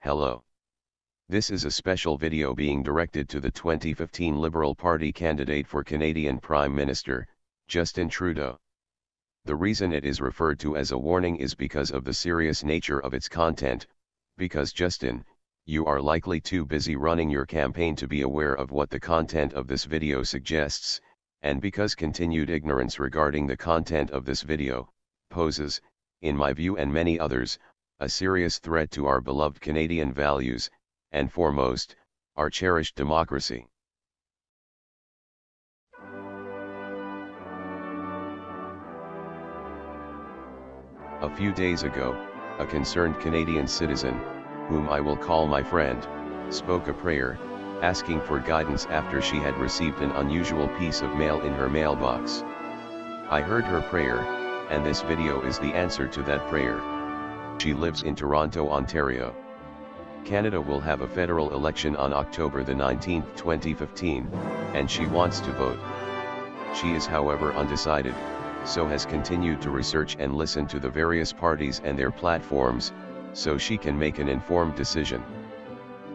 Hello. This is a special video being directed to the 2015 Liberal Party candidate for Canadian Prime Minister, Justin Trudeau. The reason it is referred to as a warning is because of the serious nature of its content, because Justin, you are likely too busy running your campaign to be aware of what the content of this video suggests, and because continued ignorance regarding the content of this video poses, in my view and many others, a serious threat to our beloved Canadian values, and foremost, our cherished democracy. A few days ago, a concerned Canadian citizen, whom I will call my friend, spoke a prayer, asking for guidance after she had received an unusual piece of mail in her mailbox. I heard her prayer, and this video is the answer to that prayer. She lives in Toronto, Ontario. Canada will have a federal election on October the 19th, 2015, and she wants to vote. She is however undecided, so has continued to research and listen to the various parties and their platforms, so she can make an informed decision.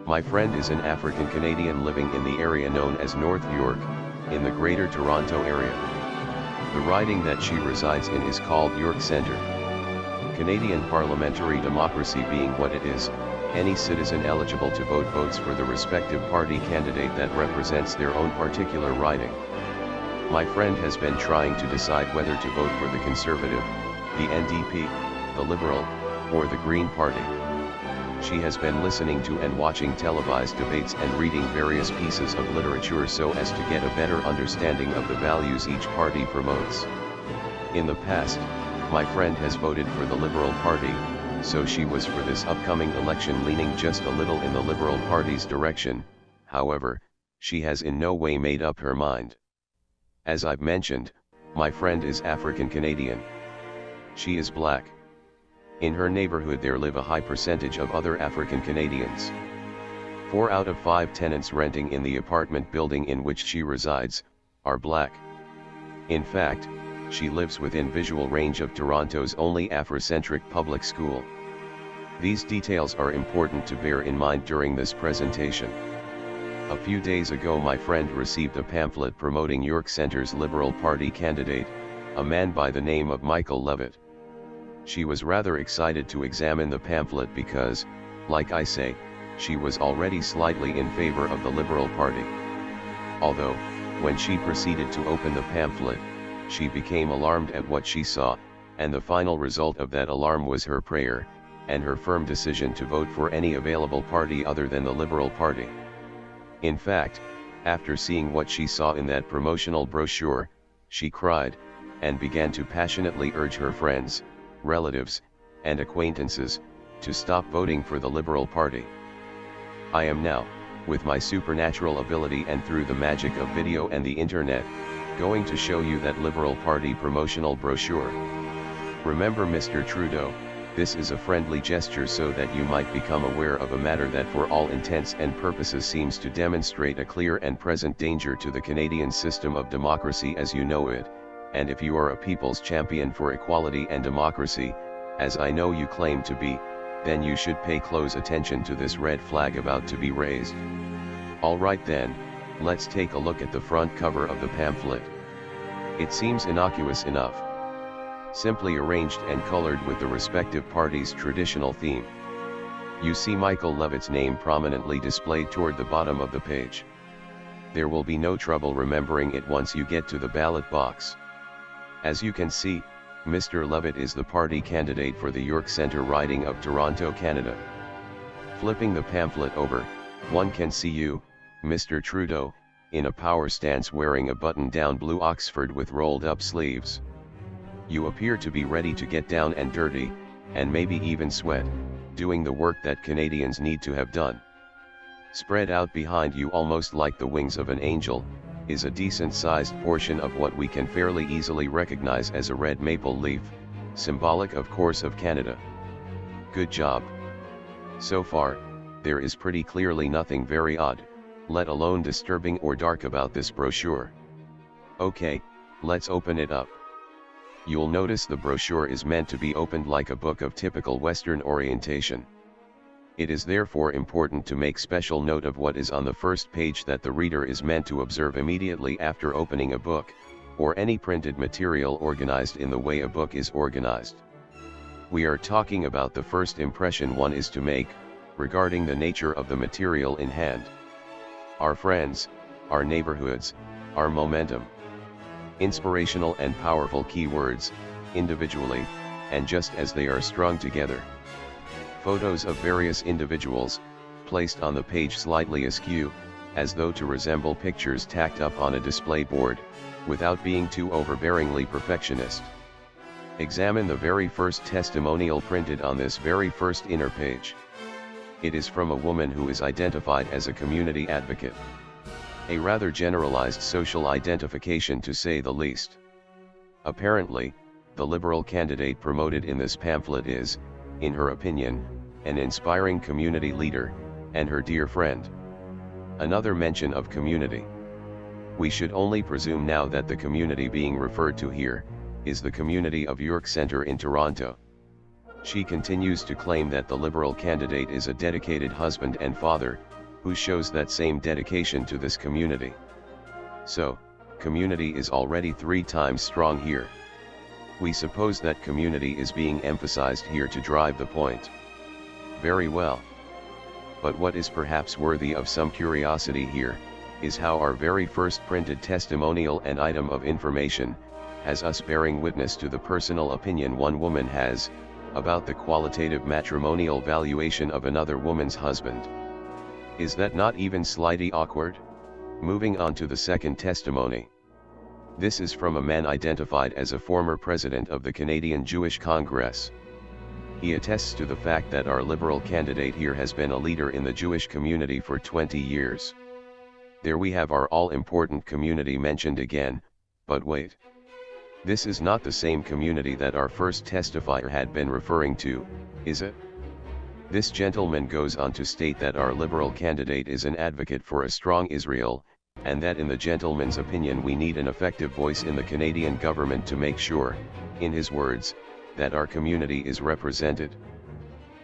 My friend is an African Canadian living in the area known as North York, in the Greater Toronto area. The riding that she resides in is called York Centre. Canadian parliamentary democracy being what it is, any citizen eligible to vote votes for the respective party candidate that represents their own particular riding. My friend has been trying to decide whether to vote for the Conservative, the NDP, the Liberal, or the Green Party. She has been listening to and watching televised debates and reading various pieces of literature so as to get a better understanding of the values each party promotes. In the past, my friend has voted for the Liberal Party, so she was for this upcoming election leaning just a little in the Liberal Party's direction. However, she has in no way made up her mind. As I've mentioned, my friend is African Canadian. She is black. In her neighborhood there live a high percentage of other African Canadians. 4 out of 5 tenants renting in the apartment building in which she resides are black. In fact, she lives within visual range of Toronto's only Afrocentric public school. These details are important to bear in mind during this presentation. A few days ago my friend received a pamphlet promoting York Centre's Liberal Party candidate, a man by the name of Michael Levitt. She was rather excited to examine the pamphlet because, like I say, she was already slightly in favor of the Liberal Party. Although, when she proceeded to open the pamphlet, she became alarmed at what she saw, and the final result of that alarm was her prayer, and her firm decision to vote for any available party other than the Liberal Party. In fact, after seeing what she saw in that promotional brochure, she cried, and began to passionately urge her friends, relatives, and acquaintances, to stop voting for the Liberal Party. I am now, with my supernatural ability and through the magic of video and the internet, going to show you that Liberal Party promotional brochure. Remember Mr. Trudeau, this is a friendly gesture so that you might become aware of a matter that for all intents and purposes seems to demonstrate a clear and present danger to the Canadian system of democracy as you know it, and if you are a people's champion for equality and democracy, as I know you claim to be, then you should pay close attention to this red flag about to be raised. Alright then, let's take a look at the front cover of the pamphlet. It seems innocuous enough. Simply arranged and colored with the respective party's traditional theme. You see Michael Levitt's name prominently displayed toward the bottom of the page. There will be no trouble remembering it once you get to the ballot box. As you can see, Mr. Levitt is the party candidate for the York Centre riding of Toronto, Canada. Flipping the pamphlet over, one can see you, Mr. Trudeau, in a power stance wearing a button-down blue Oxford with rolled-up sleeves. You appear to be ready to get down and dirty, and maybe even sweat, doing the work that Canadians need to have done. Spread out behind you almost like the wings of an angel, is a decent-sized portion of what we can fairly easily recognize as a red maple leaf, symbolic of course of Canada. Good job. So far, there is pretty clearly nothing very odd, let alone disturbing or dark about this brochure. Okay, let's open it up. You'll notice the brochure is meant to be opened like a book of typical Western orientation. It is therefore important to make special note of what is on the first page that the reader is meant to observe immediately after opening a book, or any printed material organized in the way a book is organized. We are talking about the first impression one is to make, regarding the nature of the material in hand. Our friends, our neighborhoods, our momentum. Inspirational and powerful keywords, individually, and just as they are strung together. Photos of various individuals, placed on the page slightly askew, as though to resemble pictures tacked up on a display board, without being too overbearingly perfectionist. Examine the very first testimonial printed on this very first inner page. It is from a woman who is identified as a community advocate. A rather generalized social identification, to say the least. Apparently, the Liberal candidate promoted in this pamphlet is, in her opinion, an inspiring community leader, and her dear friend. Another mention of community. We should only presume now that the community being referred to here, is the community of York Centre in Toronto. She continues to claim that the Liberal candidate is a dedicated husband and father, who shows that same dedication to this community. So, community is already 3 times strong here. We suppose that community is being emphasized here to drive the point. Very well. But what is perhaps worthy of some curiosity here, is how our very first printed testimonial and item of information, has us bearing witness to the personal opinion one woman has, about the qualitative matrimonial valuation of another woman's husband. Is that not even slightly awkward? Moving on to the second testimony. This is from a man identified as a former president of the Canadian Jewish Congress. He attests to the fact that our Liberal candidate here has been a leader in the Jewish community for 20 years. There we have our all-important community mentioned again, but wait. This is not the same community that our first testifier had been referring to, is it? This gentleman goes on to state that our Liberal candidate is an advocate for a strong Israel, and that in the gentleman's opinion we need an effective voice in the Canadian government to make sure, in his words, that our community is represented.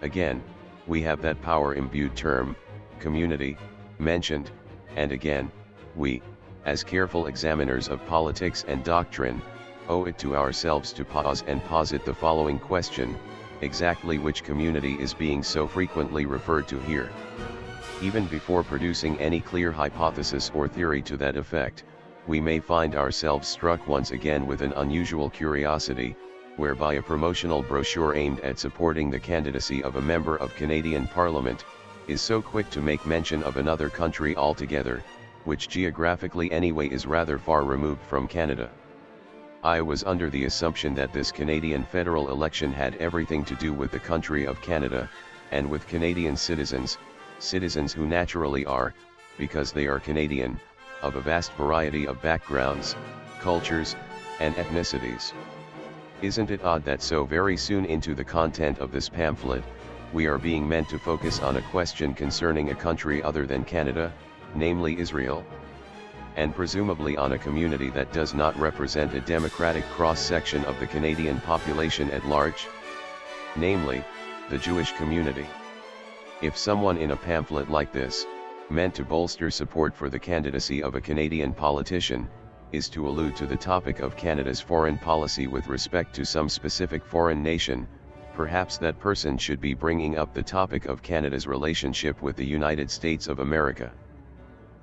Again, we have that power-imbued term, community, mentioned, and again, we, as careful examiners of politics and doctrine, owe it to ourselves to pause and posit the following question: exactly which community is being so frequently referred to here? Even before producing any clear hypothesis or theory to that effect, we may find ourselves struck once again with an unusual curiosity, whereby a promotional brochure aimed at supporting the candidacy of a member of Canadian Parliament, is so quick to make mention of another country altogether, which geographically anyway is rather far removed from Canada. I was under the assumption that this Canadian federal election had everything to do with the country of Canada, and with Canadian citizens who naturally are, because they are Canadian, of a vast variety of backgrounds, cultures, and ethnicities. Isn't it odd that so very soon into the content of this pamphlet, we are being meant to focus on a question concerning a country other than Canada, namely Israel? And presumably on a community that does not represent a democratic cross-section of the Canadian population at large? Namely, the Jewish community. If someone in a pamphlet like this, meant to bolster support for the candidacy of a Canadian politician, is to allude to the topic of Canada's foreign policy with respect to some specific foreign nation, perhaps that person should be bringing up the topic of Canada's relationship with the United States of America.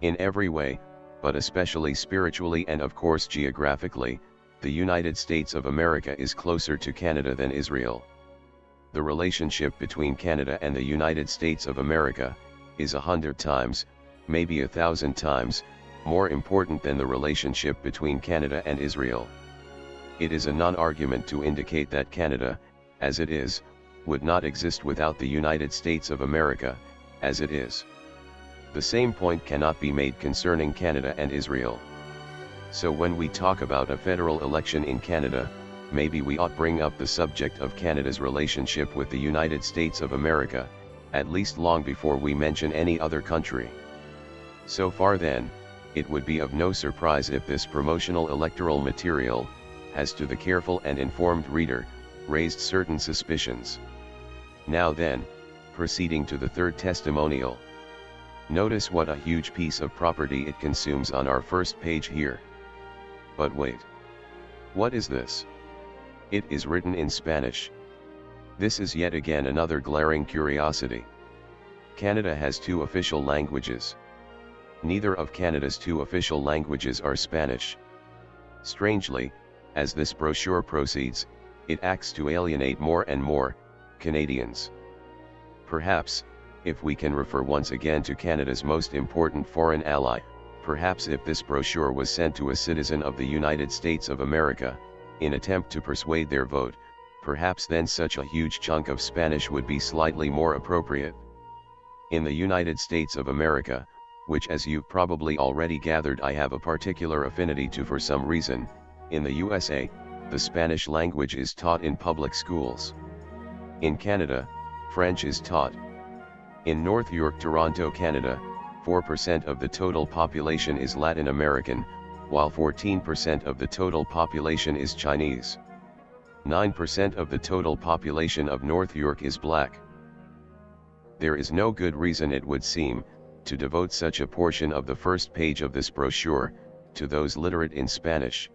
In every way, but especially spiritually and of course geographically, the United States of America is closer to Canada than Israel. The relationship between Canada and the United States of America, is 100 times, maybe 1,000 times, more important than the relationship between Canada and Israel. It is a non-argument to indicate that Canada, as it is, would not exist without the United States of America, as it is. The same point cannot be made concerning Canada and Israel. So when we talk about a federal election in Canada, maybe we ought bring up the subject of Canada's relationship with the United States of America, at least long before we mention any other country. So far then, it would be of no surprise if this promotional electoral material, has to the careful and informed reader, raised certain suspicions. Now then, Proceeding to the third testimonial. Notice what a huge piece of property it consumes on our first page here. But wait. What is this? It is written in Spanish. This is yet again another glaring curiosity. Canada has two official languages. Neither of Canada's two official languages are Spanish. Strangely, as this brochure proceeds, it acts to alienate more and more Canadians. Perhaps, if we can refer once again to Canada's most important foreign ally, perhaps if this brochure was sent to a citizen of the United States of America, in attempt to persuade their vote, perhaps then such a huge chunk of Spanish would be slightly more appropriate. In the United States of America, which as you've probably already gathered I have a particular affinity to for some reason, in the USA, the Spanish language is taught in public schools. In Canada, French is taught. In North York, Toronto, Canada, 4% of the total population is Latin American, while 14% of the total population is Chinese. 9% of the total population of North York is black. There is no good reason, it would seem, to devote such a portion of the first page of this brochure to those literate in Spanish.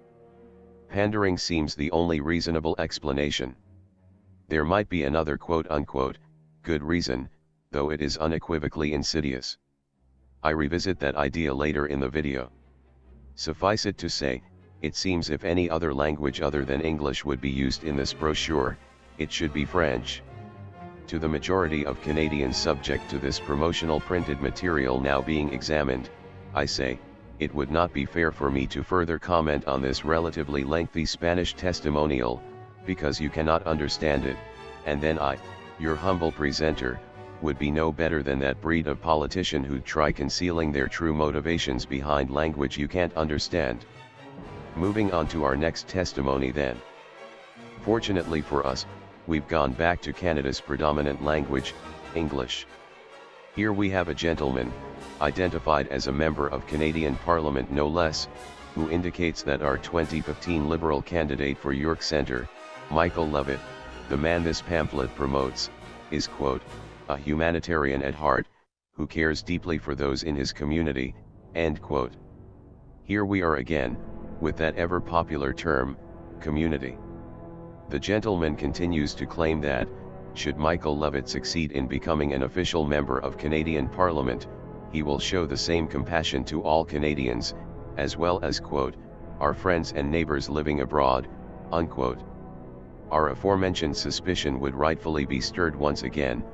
Pandering seems the only reasonable explanation. There might be another quote-unquote good reason, though it is unequivocally insidious. I revisit that idea later in the video. Suffice it to say, it seems if any other language other than English would be used in this brochure, it should be French. To the majority of Canadians subject to this promotional printed material now being examined, I say, it would not be fair for me to further comment on this relatively lengthy Spanish testimonial, because you cannot understand it, and then I, your humble presenter, would be no better than that breed of politician who'd try concealing their true motivations behind language you can't understand. Moving on to our next testimony then. Fortunately for us, we've gone back to Canada's predominant language, English. Here we have a gentleman, identified as a member of Canadian Parliament no less, who indicates that our 2015 Liberal candidate for York Centre, Michael Levitt, the man this pamphlet promotes, is quote, a humanitarian at heart, who cares deeply for those in his community, end quote. Here we are again, with that ever popular term, community. The gentleman continues to claim that, should Michael Levitt succeed in becoming an official member of Canadian Parliament, he will show the same compassion to all Canadians, as well as quote, our friends and neighbors living abroad, unquote. Our aforementioned suspicion would rightfully be stirred once again,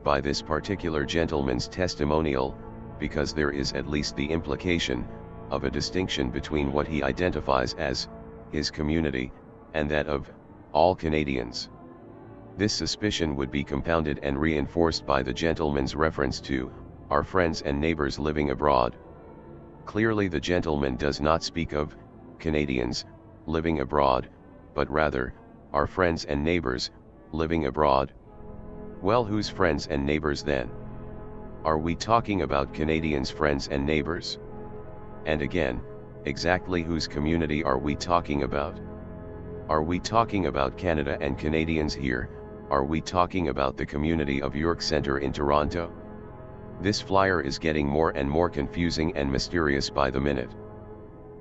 by this particular gentleman's testimonial, because there is at least the implication, of a distinction between what he identifies as, his community, and that of, all Canadians. This suspicion would be compounded and reinforced by the gentleman's reference to, our friends and neighbors living abroad. Clearly the gentleman does not speak of, Canadians, living abroad, but rather, our friends and neighbors, living abroad. Well, whose friends and neighbors then? Are we talking about Canadians' friends and neighbors? And again, exactly whose community are we talking about? Are we talking about Canada and Canadians here? Are we talking about the community of York Centre in Toronto? This flyer is getting more and more confusing and mysterious by the minute.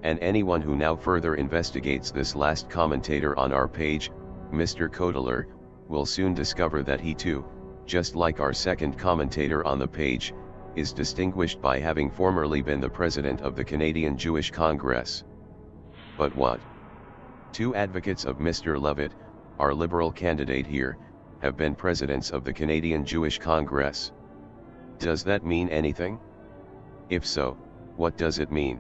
And anyone who now further investigates this last commentator on our page, Mr. Kodeler, will soon discover that he too, just like our second commentator on the page, is distinguished by having formerly been the president of the Canadian Jewish Congress. But what? Two advocates of Mr. Levitt, our Liberal candidate here, have been presidents of the Canadian Jewish Congress. Does that mean anything? If so, what does it mean?